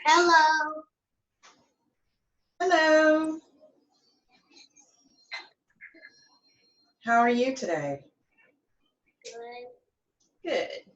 Hello. Hello. How are you today? Good. Good.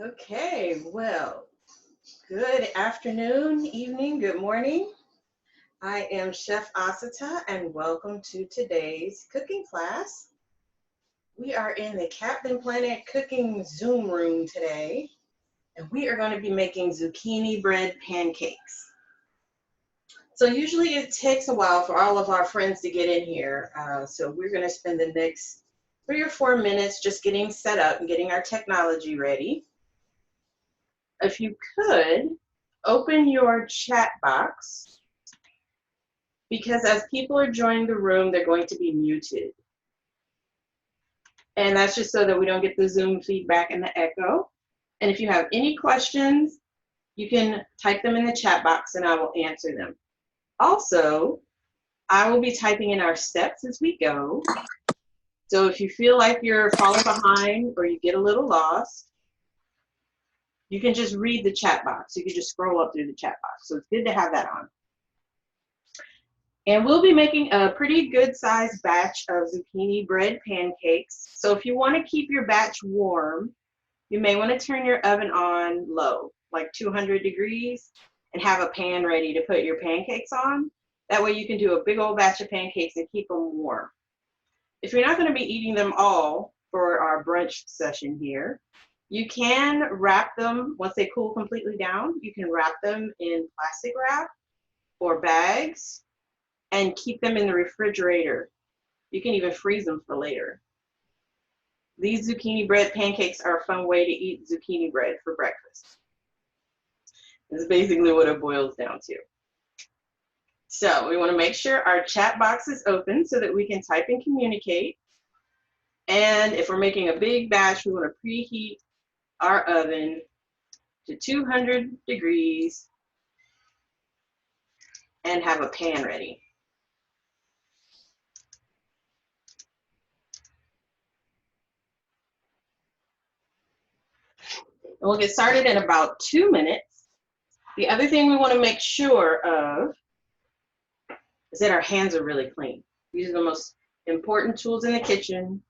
Okay, well, good afternoon, evening, good morning. I am Chef Asata and welcome to today's cooking class. We are in the Captain Planet cooking Zoom room today, and we are going to be making zucchini bread pancakes. So usually it takes a while for all of our friends to get in here. So we're going to spend the next 3 or 4 minutes just getting set up and getting our technology ready. If you could, open your chat box, because as people are joining the room, they're going to be muted. And that's just so that we don't get the Zoom feedback and the echo. And if you have any questions, you can type them in the chat box and I will answer them. Also, I will be typing in our steps as we go. So if you feel like you're falling behind or you get a little lost, you can just read the chat box. You can just scroll up through the chat box. So it's good to have that on. And we'll be making a pretty good sized batch of zucchini bread pancakes. So if you want to keep your batch warm, you may want to turn your oven on low, like 200 degrees, and have a pan ready to put your pancakes on. That way you can do a big old batch of pancakes and keep them warm. If you're not going to be eating them all for our brunch session here, you can wrap them, once they cool completely down, you can wrap them in plastic wrap or bags and keep them in the refrigerator. You can even freeze them for later. These zucchini bread pancakes are a fun way to eat zucchini bread for breakfast. That's basically what it boils down to. So we want to make sure our chat box is open so that we can type and communicate. And if we're making a big batch, we want to preheat our oven to 200 degrees and have a pan ready. And we'll get started in about 2 minutes. The other thing we want to make sure of is that our hands are really clean. These are the most important tools in the kitchen.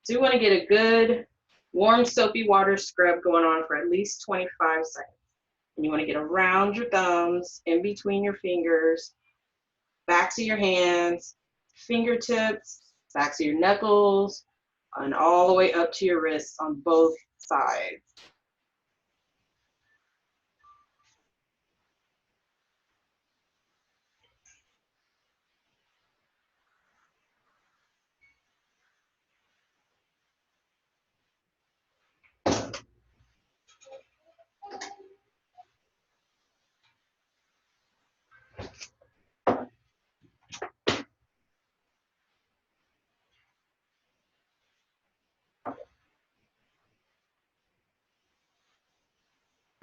So we want to get a good warm soapy water scrub going on for at least 25 seconds. And you want to get around your thumbs, in between your fingers, backs of your hands, fingertips, backs of your knuckles, and all the way up to your wrists on both sides.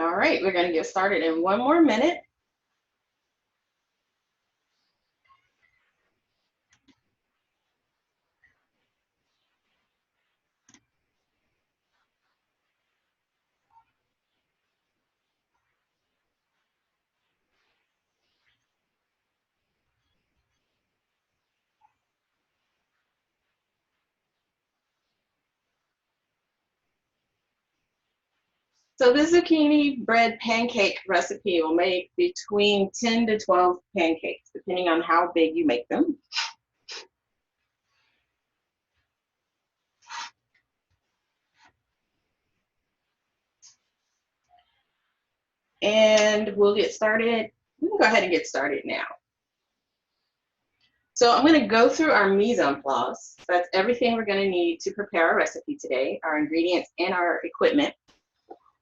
All right, we're going to get started in 1 more minute. So this zucchini bread pancake recipe will make between 10 to 12 pancakes, depending on how big you make them. And we'll get started. We can go ahead and get started now. So I'm going to go through our mise en place. That's everything we're going to need to prepare our recipe today, our ingredients and our equipment.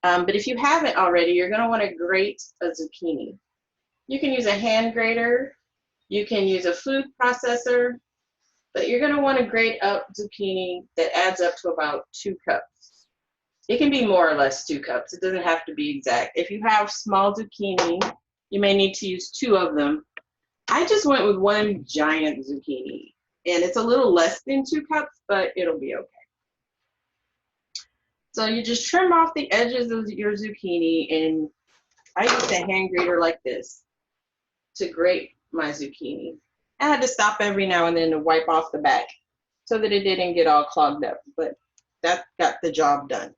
But if you haven't already, you're going to want to grate a zucchini. You can use a hand grater, you can use a food processor, but you're going to want to grate up zucchini that adds up to about 2 cups. It can be more or less 2 cups. It doesn't have to be exact. If you have small zucchini, you may need to use 2 of them. I just went with 1 giant zucchini, and it's a little less than 2 cups, but it'll be okay. So you just trim off the edges of your zucchini, and I use a hand grater like this to grate my zucchini. I had to stop every now and then to wipe off the back so that it didn't get all clogged up, but that got the job done.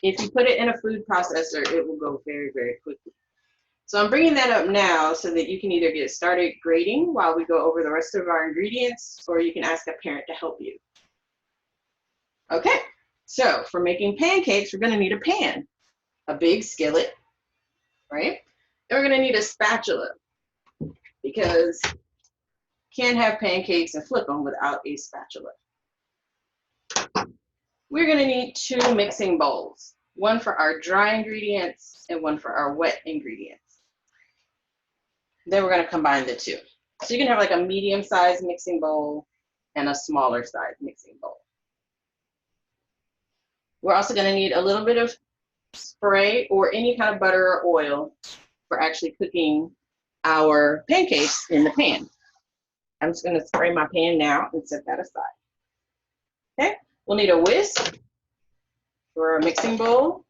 If you put it in a food processor, it will go very, very quickly. So I'm bringing that up now so that you can either get started grating while we go over the rest of our ingredients, or you can ask a parent to help you. Okay, so for making pancakes, we're going to need a pan, a big skillet, right? And we're going to need a spatula because you can't have pancakes and flip them without a spatula. We're going to need 2 mixing bowls, one for our dry ingredients and one for our wet ingredients. Then we're going to combine the 2. So you can have like a medium-sized mixing bowl and a smaller size mixing bowl. We're also going to need a little bit of spray or any kind of butter or oil for actually cooking our pancakes in the pan. I'm just going to spray my pan now and set that aside. Okay, we'll need a whisk for our mixing bowl.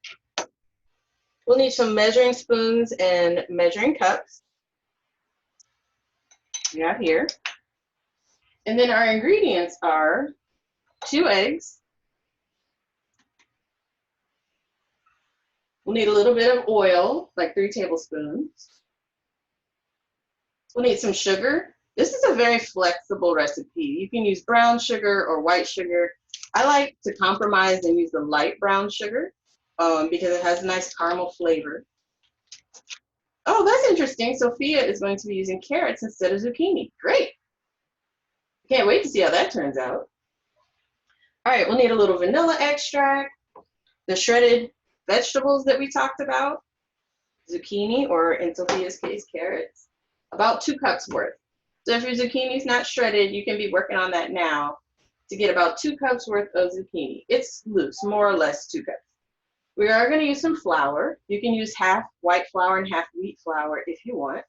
We'll need some measuring spoons and measuring cups. We have here. And then our ingredients are 2 eggs, We'll need a little bit of oil, like 3 tablespoons. We'll need some sugar. This is a very flexible recipe. You can use brown sugar or white sugar. I like to compromise and use the light brown sugar because it has a nice caramel flavor. Oh, that's interesting. Sophia is going to be using carrots instead of zucchini. Great. Can't wait to see how that turns out. All right, we'll need a little vanilla extract, the shredded vegetables that we talked about, zucchini, or in Sophia's case, carrots, about 2 cups worth. So if your zucchini is not shredded, you can be working on that now to get about 2 cups worth of zucchini. It's loose, more or less 2 cups. We are going to use some flour. You can use half white flour and half wheat flour if you want.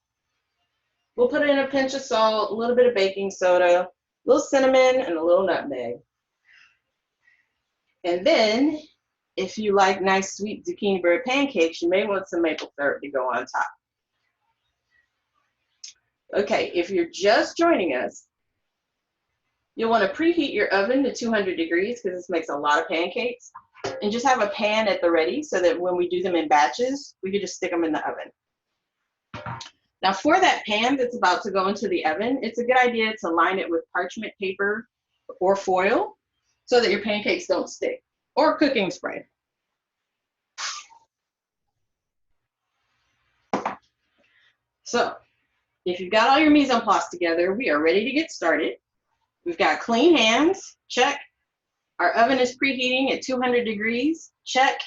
We'll put in a pinch of salt, a little bit of baking soda, a little cinnamon, and a little nutmeg. And then, if you like nice sweet zucchini bread pancakes, you may want some maple syrup to go on top. Okay, if you're just joining us, you'll want to preheat your oven to 200 degrees because this makes a lot of pancakes. And just have a pan at the ready so that when we do them in batches, we can just stick them in the oven. Now for that pan that's about to go into the oven, it's a good idea to line it with parchment paper or foil so that your pancakes don't stick, or cooking spray. So if you've got all your mise en place together, we are ready to get started. We've got clean hands, check. Our oven is preheating at 200 degrees, check.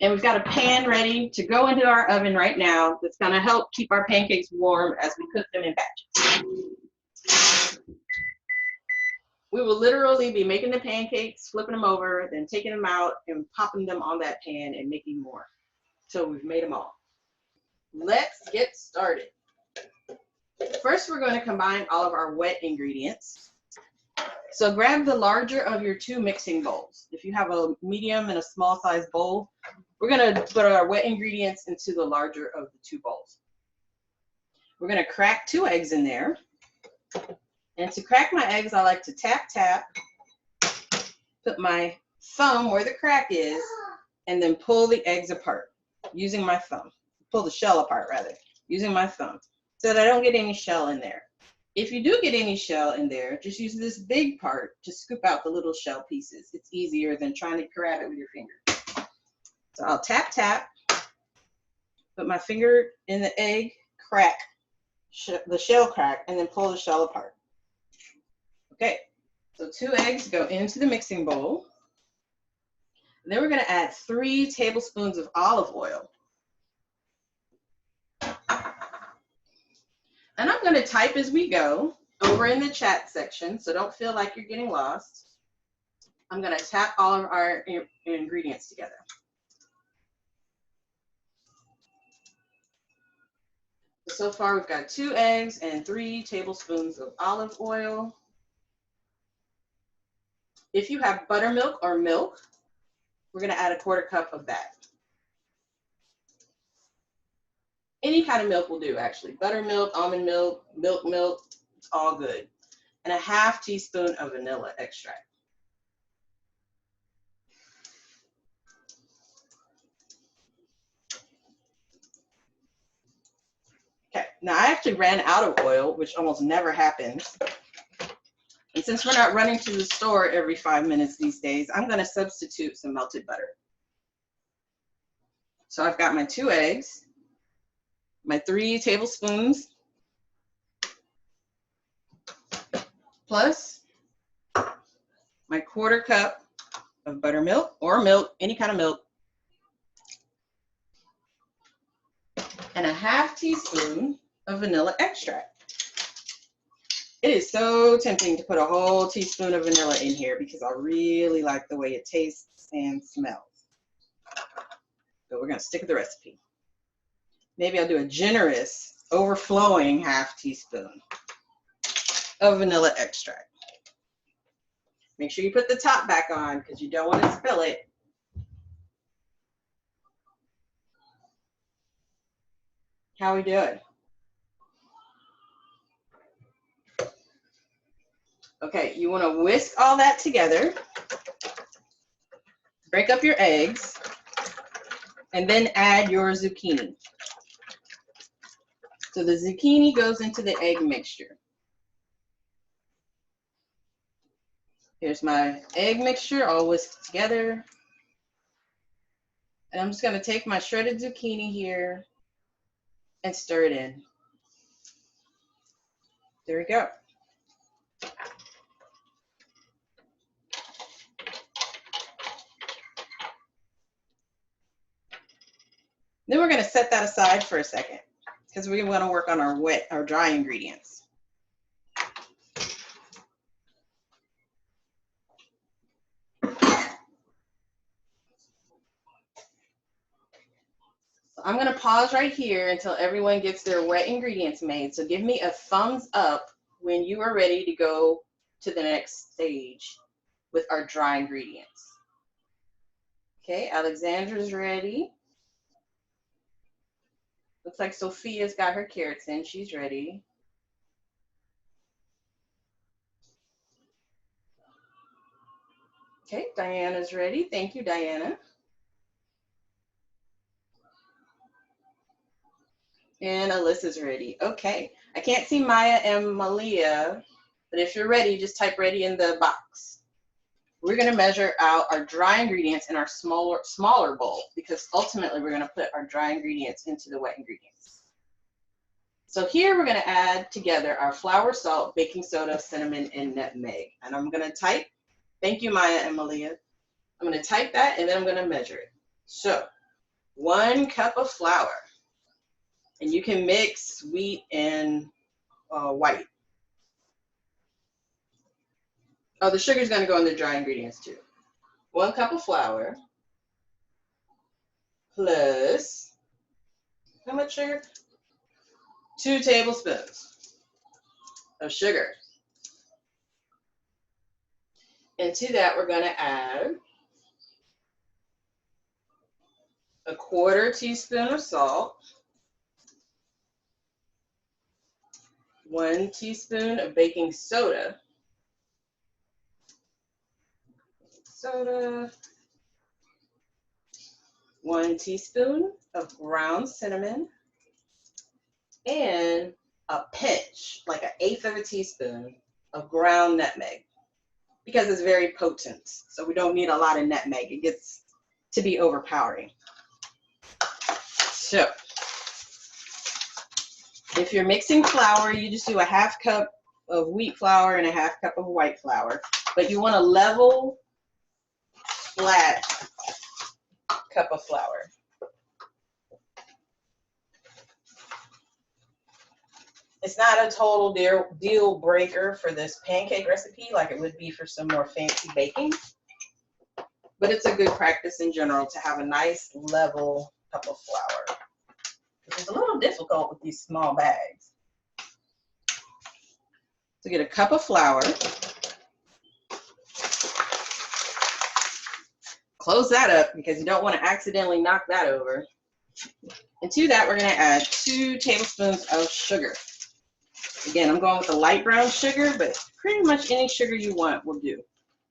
And we've got a pan ready to go into our oven right now that's going to help keep our pancakes warm as we cook them in batches. We will literally be making the pancakes, flipping them over, then taking them out and popping them on that pan and making more. So we've made them all. Let's get started. First, we're going to combine all of our wet ingredients. So grab the larger of your 2 mixing bowls. If you have a medium and a small size bowl, we're going to put our wet ingredients into the larger of the 2 bowls. We're going to crack 2 eggs in there. And to crack my eggs, I like to tap, put my thumb where the crack is, and then pull the eggs apart using my thumb. Pull the shell apart, rather, using my thumb, so that I don't get any shell in there. If you do get any shell in there, just use this big part to scoop out the little shell pieces. It's easier than trying to grab it with your finger. So I'll tap, put my finger in the egg, crack, the shell crack, and then pull the shell apart. Okay, so 2 eggs go into the mixing bowl. Then we're gonna add 3 tablespoons of olive oil. And I'm going to type as we go over in the chat section, so don't feel like you're getting lost. I'm going to tap all of our ingredients together. So far, we've got 2 eggs and 3 tablespoons of olive oil. If you have buttermilk or milk, we're going to add a 1/4 cup of that. Any kind of milk will do, actually. Buttermilk, almond milk, milk, it's all good. And a 1/2 teaspoon of vanilla extract. Okay, now I actually ran out of oil, which almost never happens. And since we're not running to the store every 5 minutes these days, I'm going to substitute some melted butter. So I've got my 2 eggs, my 3 tablespoons, plus my 1/4 cup of buttermilk or milk, any kind of milk, and a 1/2 teaspoon of vanilla extract. It is so tempting to put a whole teaspoon of vanilla in here because I really like the way it tastes and smells. But we're going to stick with the recipe. Maybe I'll do a generous, overflowing 1/2 teaspoon of vanilla extract. Make sure you put the top back on because you don't want to spill it. How we doing? Okay, you want to whisk all that together. Break up your eggs. And then add your zucchini. So the zucchini goes into the egg mixture. Here's my egg mixture all whisked together. And I'm just going to take my shredded zucchini here and stir it in. There we go. Then we're going to set that aside for a second because we want to work on our dry ingredients. I'm going to pause right here until everyone gets their wet ingredients made. So give me a thumbs up when you are ready to go to the next stage with our dry ingredients. Okay, Alexandra's ready. Looks like Sophia's got her carrots in. She's ready. Okay, Diana's ready. Thank you, Diana. And Alyssa's ready. Okay, I can't see Maya and Malia, but if you're ready, just type ready in the box. We're going to measure out our dry ingredients in our smaller bowl because ultimately we're going to put our dry ingredients into the wet ingredients. So here we're going to add together our flour, salt, baking soda, cinnamon, and nutmeg. And I'm going to type, thank you, Maya and Malia. I'm going to type that and then I'm going to measure it. So 1 cup of flour. And you can mix wheat and white. Oh, the sugar's going to go in the dry ingredients too. 1 cup of flour plus, how much sugar? 2 tablespoons of sugar. And to that, we're going to add 1/4 teaspoon of salt, 1 teaspoon of baking soda, 1 teaspoon of ground cinnamon, and a pinch, like 1/8 of a teaspoon of ground nutmeg, because it's very potent. So we don't need a lot of nutmeg. It gets to be overpowering. So if you're mixing flour, you just do a 1/2 cup of wheat flour and a 1/2 cup of white flour. But you want a level, flat cup of flour. It's not a total deal breaker for this pancake recipe like it would be for some more fancy baking. But it's a good practice in general to have a nice level cup of flour, which is a little difficult with these small bags. So get a cup of flour. Close that up because you don't want to accidentally knock that over. And to that, we're going to add 2 tablespoons of sugar. Again, I'm going with a light brown sugar, but pretty much any sugar you want will do.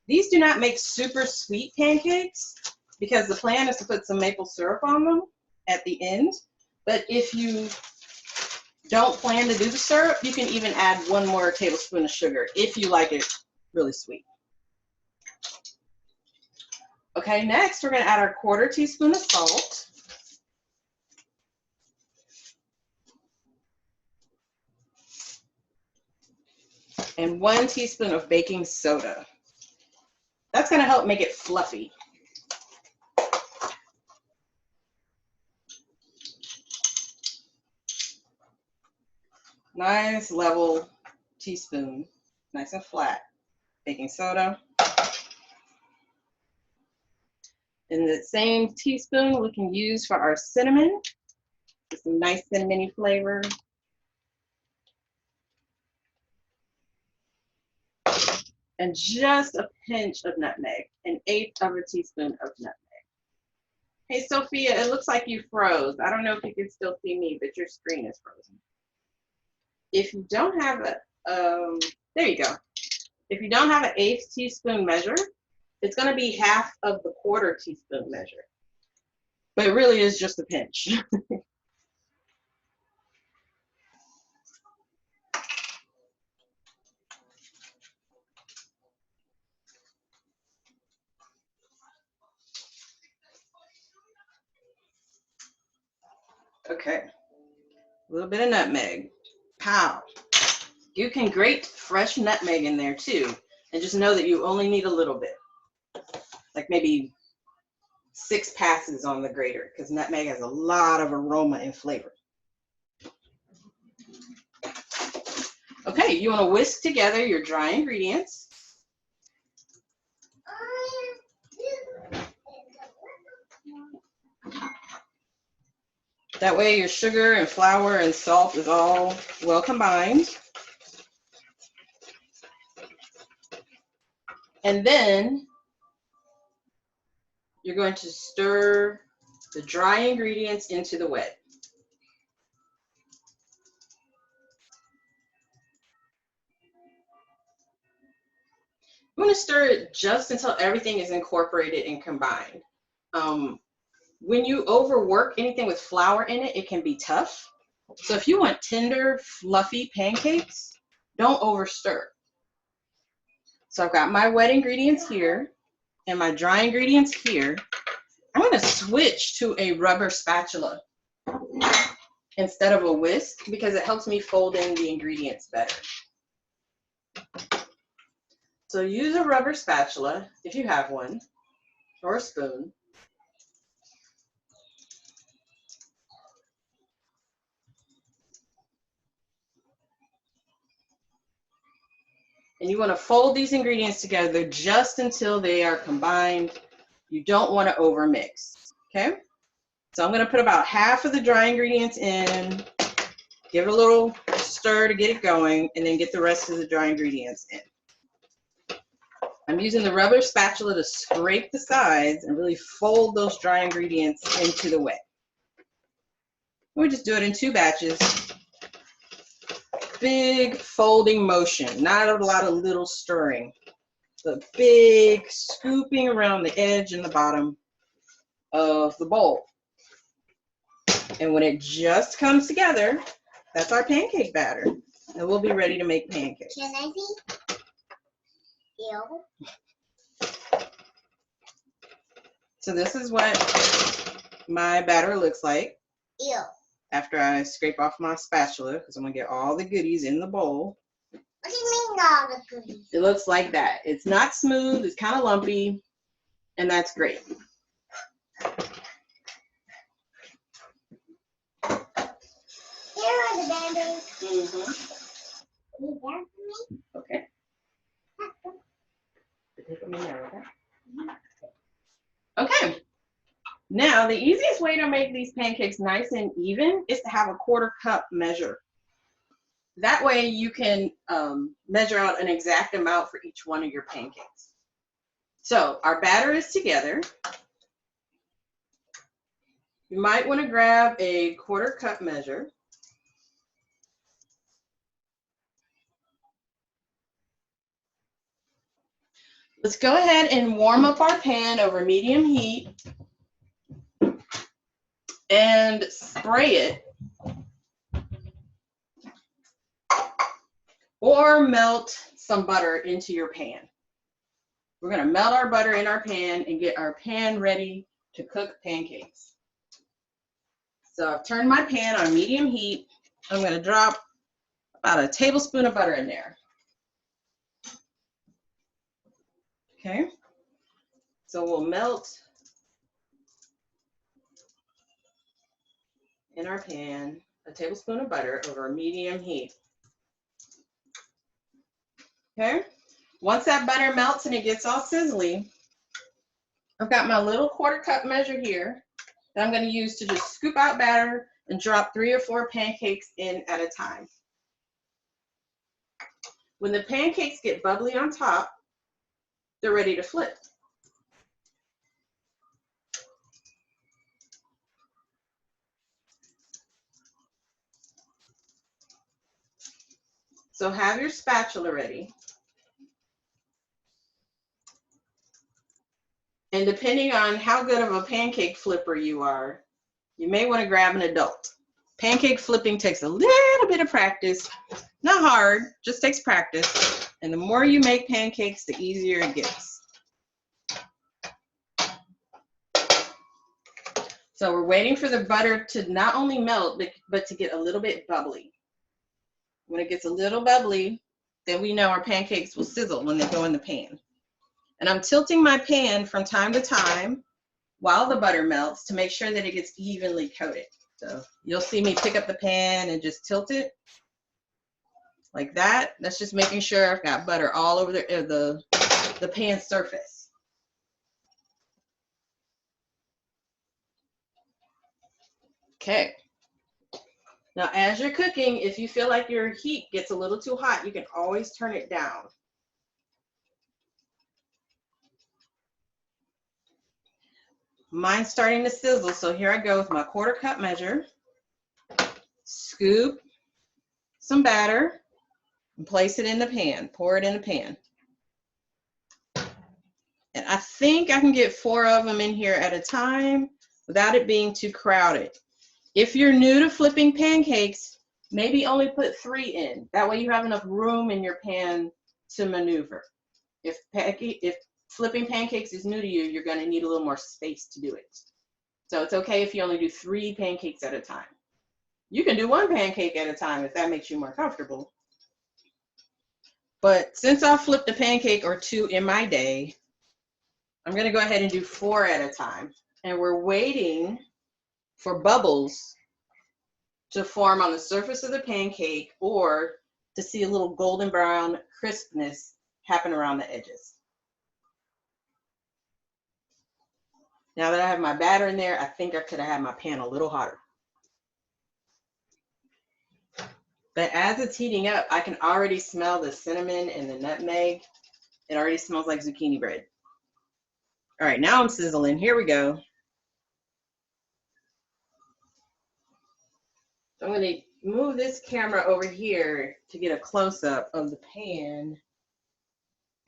These do not make super sweet pancakes because the plan is to put some maple syrup on them at the end. But if you don't plan to do the syrup, you can even add 1 more tablespoon of sugar if you like it really sweet. Okay, next we're going to add our 1/4 teaspoon of salt. And 1 teaspoon of baking soda. That's going to help make it fluffy. Nice level teaspoon, nice and flat. Baking soda. And the same teaspoon we can use for our cinnamon. Get some nice cinnamony flavor. And just a pinch of nutmeg, 1/8 of a teaspoon of nutmeg. Hey, Sophia, it looks like you froze. I don't know if you can still see me, but your screen is frozen. If you don't have a, there you go. If you don't have an 1/8 teaspoon measure, it's going to be half of the 1/4 teaspoon measure. but it really is just a pinch. Okay, a little bit of nutmeg. Pow. You can grate fresh nutmeg in there too, and just know that you only need a little bit, like maybe 6 passes on the grater, because nutmeg has a lot of aroma and flavor. Okay, you want to whisk together your dry ingredients. That way your sugar and flour and salt is all well combined. And then you're going to stir the dry ingredients into the wet. You want to stir it just until everything is incorporated and combined. When you overwork anything with flour in it, it can be tough. So if you want tender, fluffy pancakes, don't overstir. So I've got my wet ingredients here and my dry ingredients here. I'm going to switch to a rubber spatula instead of a whisk because it helps me fold in the ingredients better. So use a rubber spatula if you have one, or a spoon. And you want to fold these ingredients together just until they are combined. You don't want to overmix, okay? So I'm going to put about half of the dry ingredients in, give it a little stir to get it going, and then get the rest of the dry ingredients in. I'm using the rubber spatula to scrape the sides and really fold those dry ingredients into the wet. We just do it in 2 batches. Big folding motion, not a lot of little stirring. The big scooping around the edge and the bottom of the bowl. And when it just comes together, that's our pancake batter. And we'll be ready to make pancakes. Can I see? Ew. So this is what my batter looks like. Ew. After I scrape off my spatula, because I'm going to get all the goodies in the bowl. What do you mean all the goodies? It looks like that. It's not smooth, it's kind of lumpy, and that's great. Here are the band-aids. Mm-hmm. Need that for me? Okay. Take them in there, okay? Okay. Now, the easiest way to make these pancakes nice and even is to have a 1/4 cup measure. That way you can measure out an exact amount for each one of your pancakes. So our batter is together. You might want to grab a 1/4 cup measure. Let's go ahead and warm up our pan over medium heat and spray it, or melt some butter into your pan. We're going to melt our butter in our pan and get our pan ready to cook pancakes. So I've turned my pan on medium heat. I'm going to drop about a tablespoon of butter in there. Okay, so we'll melt in our pan a tablespoon of butter over medium heat. Okay, once that butter melts and it gets all sizzly, I've got my little 1/4 cup measure here that I'm going to use to just scoop out batter and drop 3 or 4 pancakes in at a time. When the pancakes get bubbly on top, they're ready to flip. So have your spatula ready. And depending on how good of a pancake flipper you are, you may want to grab an adult. Pancake flipping takes a little bit of practice. Not hard, just takes practice. And the more you make pancakes, the easier it gets. So we're waiting for the butter to not only melt, but to get a little bit bubbly. When it gets a little bubbly, then we know our pancakes will sizzle when they go in the pan. And I'm tilting my pan from time to time while the butter melts to make sure that it gets evenly coated. So you'll see me pick up the pan and just tilt it like that. That's just making sure I've got butter all over the pan surface. Okay. Now, as you're cooking, if you feel like your heat gets a little too hot, you can always turn it down. Mine's starting to sizzle, so here I go with my 1/4 cup measure. Scoop some batter and place it in the pan. Pour it in the pan. And I think I can get 4 of them in here at a time without it being too crowded. If you're new to flipping pancakes, maybe only put 3 in. That way you have enough room in your pan to maneuver. If flipping pancakes is new to you, you're going to need a little more space to do it. So it's okay if you only do 3 pancakes at a time. You can do 1 pancake at a time if that makes you more comfortable. But since I've flipped a pancake or 2 in my day, I'm going to go ahead and do 4 at a time. And we're waiting for bubbles to form on the surface of the pancake or to see a little golden brown crispness happen around the edges. Now that I have my batter in there, I think I could have had my pan a little hotter. But as it's heating up, I can already smell the cinnamon and the nutmeg. It already smells like zucchini bread. All right, now I'm sizzling. Here we go. I'm going to move this camera over here to get a close-up of the pan.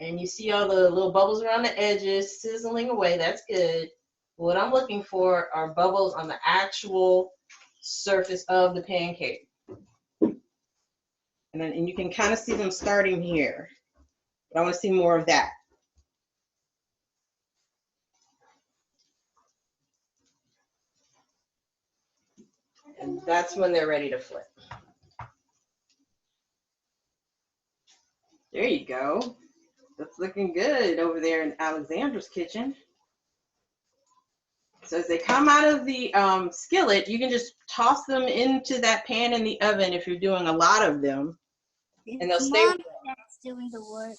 And you see all the little bubbles around the edges sizzling away. That's good. What I'm looking for are bubbles on the actual surface of the pancake. And you can kind of see them starting here. But I want to see more of that. And that's when they're ready to flip. There you go. That's looking good over there in Alexandra's kitchen. So as they come out of the skillet, you can just toss them into that pan in the oven if you're doing a lot of them. And they'll stay. Mom, that's doing the work.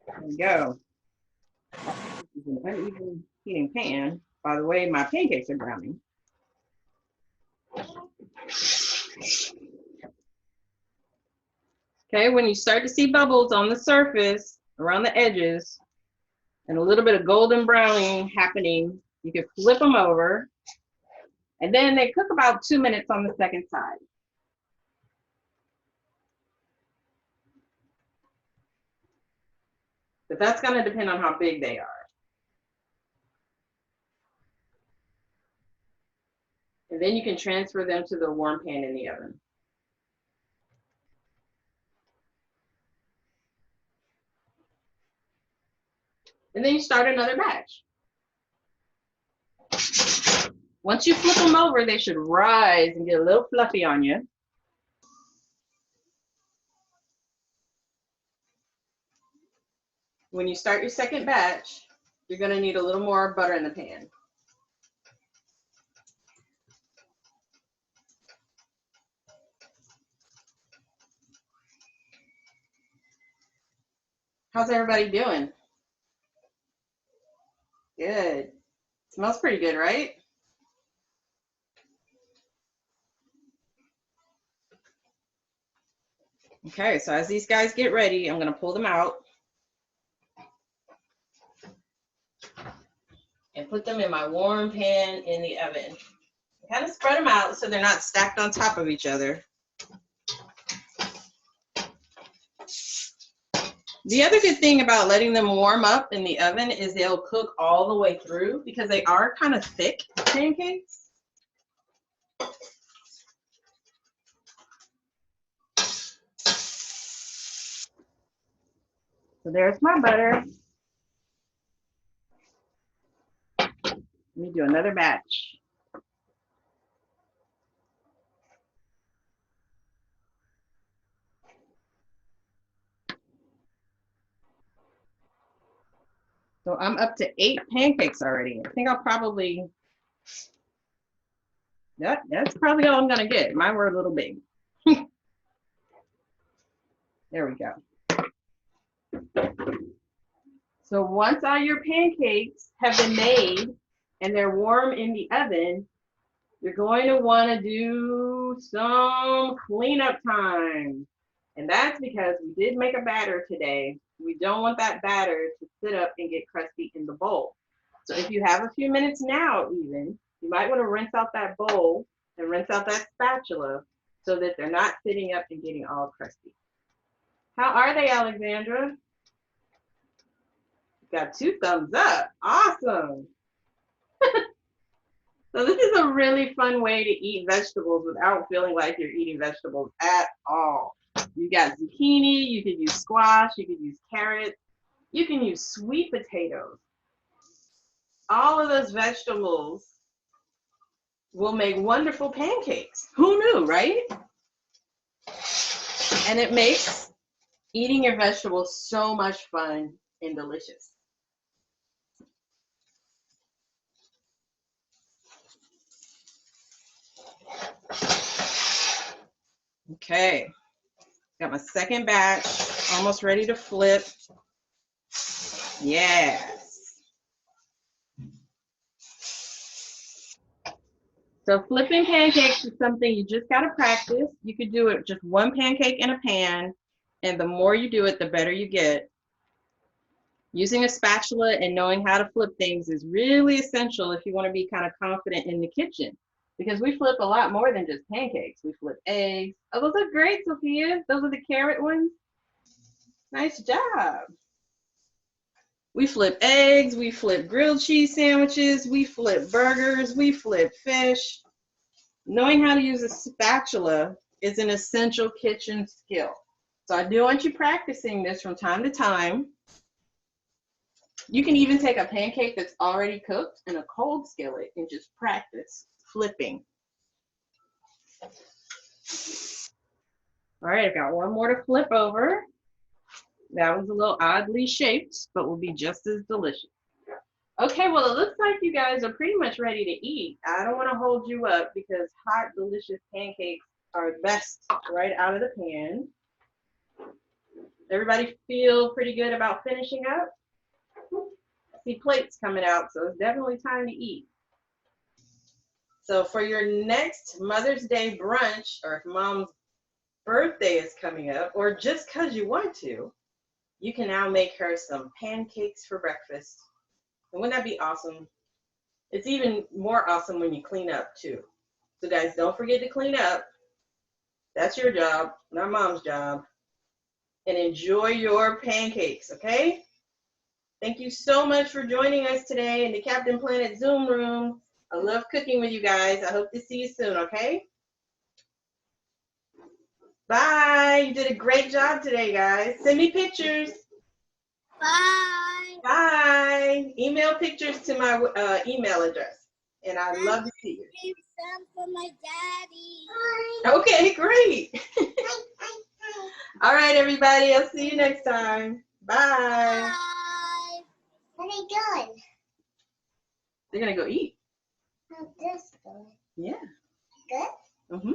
There we go. This is an uneven heating pan. By the way, my pancakes are browning. Okay, when you start to see bubbles on the surface, around the edges, and a little bit of golden browning happening, you can flip them over. And then they cook about 2 minutes on the second side. But that's going to depend on how big they are. And then you can transfer them to the warm pan in the oven. And then you start another batch. Once you flip them over, they should rise and get a little fluffy on you. When you start your second batch, you're going to need a little more butter in the pan. How's everybody doing? Good. Smells pretty good, right? Okay, so as these guys get ready, I'm gonna pull them out and put them in my warm pan in the oven. Kind of spread them out so they're not stacked on top of each other. The other good thing about letting them warm up in the oven is they'll cook all the way through because they are kind of thick pancakes. So there's my butter. Let me do another batch. So I'm up to 8 pancakes already. I think I'll probably, that's probably all I'm gonna get. Mine were a little big. There we go. So once all your pancakes have been made and they're warm in the oven, you're going to want to do some cleanup time. And that's because we did make a batter today. We don't want that batter to sit up and get crusty in the bowl. So if you have a few minutes now even, you might want to rinse out that bowl and rinse out that spatula so that they're not sitting up and getting all crusty. How are they, Alexandra? Got 2 thumbs up. Awesome. So this is a really fun way to eat vegetables without feeling like you're eating vegetables at all. You got zucchini, you could use squash, you could use carrots, you can use sweet potatoes. All of those vegetables will make wonderful pancakes. Who knew, right? And it makes eating your vegetables so much fun and delicious. Okay, got my second batch, almost ready to flip. Yes. So flipping pancakes is something you just gotta practice. You could do it just 1 pancake in a pan, and the more you do it, the better you get. Using a spatula and knowing how to flip things is really essential if you want to be kind of confident in the kitchen. Because we flip a lot more than just pancakes. We flip eggs. Oh, those are great, Sophia. Those are the carrot ones. Nice job. We flip eggs, we flip grilled cheese sandwiches, we flip burgers, we flip fish. Knowing how to use a spatula is an essential kitchen skill. So I do want you practicing this from time to time. You can even take a pancake that's already cooked in a cold skillet and just practice flipping. All right, I've got 1 more to flip over. That was a little oddly shaped, but will be just as delicious. Okay, well, it looks like you guys are pretty much ready to eat. I don't want to hold you up because hot, delicious pancakes are best right out of the pan. Everybody feel pretty good about finishing up? I see plates coming out, so it's definitely time to eat. So for your next Mother's Day brunch, or if mom's birthday is coming up, or just because you want to, you can now make her some pancakes for breakfast. And wouldn't that be awesome? It's even more awesome when you clean up too. So guys, don't forget to clean up. That's your job, not mom's job. And enjoy your pancakes, okay? Thank you so much for joining us today in the Captain Planet Zoom room. I love cooking with you guys. I hope to see you soon, okay? Bye. You did a great job today, guys. Send me pictures. Bye. Bye. Email pictures to my email address. And I'd love to see you. Save some for my daddy. Okay, great. All right, everybody. I'll see you next time. Bye. Bye. What are they doing? They're going to go eat. How's this going? Yeah. Good? Mm-hmm.